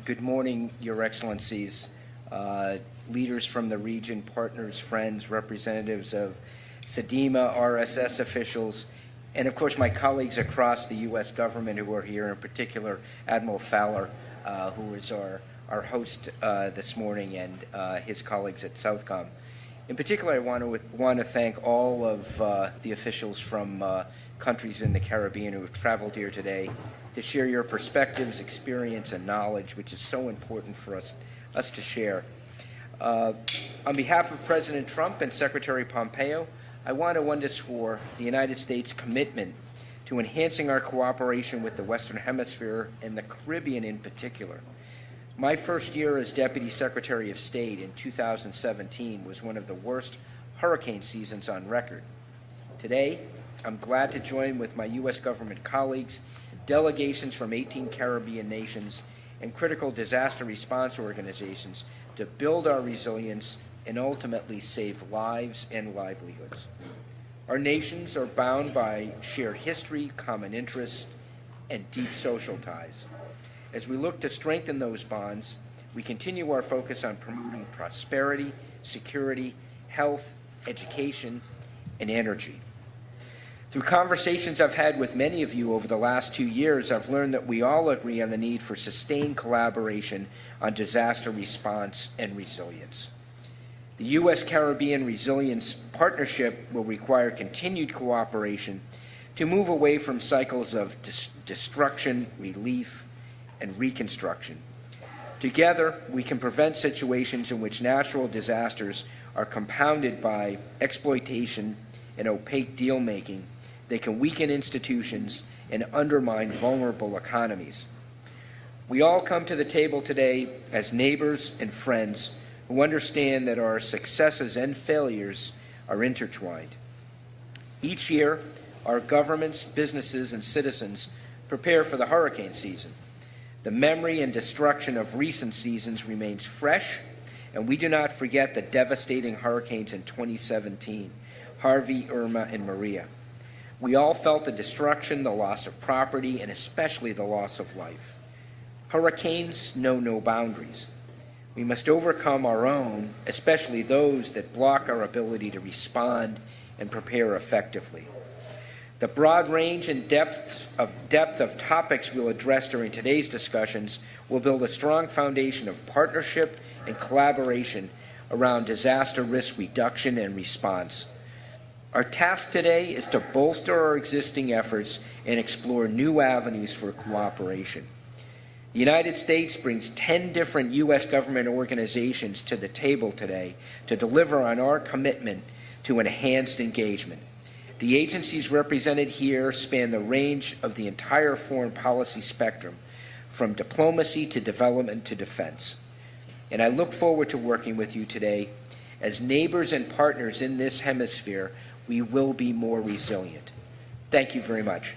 Good morning, Your Excellencies, leaders from the region, partners, friends, representatives of SEDEMA, RSS officials, and of course my colleagues across the U.S. government who are here, in particular Admiral Fowler, who is our host this morning, and his colleagues at Southcom. In particular, I want to thank all of the officials from countries in the Caribbean who have traveled here today to share your perspectives, experience, and knowledge, which is so important for us to share. On behalf of President Trump and Secretary Pompeo, I want to underscore the United States' commitment to enhancing our cooperation with the Western Hemisphere and the Caribbean in particular. My first year as Deputy Secretary of State in 2017 was one of the worst hurricane seasons on record. Today, I'm glad to join with my U.S. government colleagues, delegations from 18 Caribbean nations, and critical disaster response organizations to build our resilience and ultimately save lives and livelihoods. Our nations are bound by shared history, common interests, and deep social ties. As we look to strengthen those bonds, we continue our focus on promoting prosperity, security, health, education, and energy. Through conversations I've had with many of you over the last 2 years, I've learned that we all agree on the need for sustained collaboration on disaster response and resilience. The U.S. Caribbean Resilience Partnership will require continued cooperation to move away from cycles of destruction, relief, and reconstruction. Together, we can prevent situations in which natural disasters are compounded by exploitation and opaque deal-making. They can weaken institutions and undermine vulnerable economies. We all come to the table today as neighbors and friends who understand that our successes and failures are intertwined. Each year, our governments, businesses, and citizens prepare for the hurricane season. The memory and destruction of recent seasons remains fresh, and we do not forget the devastating hurricanes in 2017, Harvey, Irma, and Maria. We all felt the destruction, the loss of property, and especially the loss of life. Hurricanes know no boundaries. We must overcome our own, especially those that block our ability to respond and prepare effectively. The broad range and depth of topics we'll address during today's discussions will build a strong foundation of partnership and collaboration around disaster risk reduction and response. Our task today is to bolster our existing efforts and explore new avenues for cooperation. The United States brings 10 different U.S. government organizations to the table today to deliver on our commitment to enhanced engagement. The agencies represented here span the range of the entire foreign policy spectrum, from diplomacy to development to defense. And I look forward to working with you today. As neighbors and partners in this hemisphere, we will be more resilient. Thank you very much.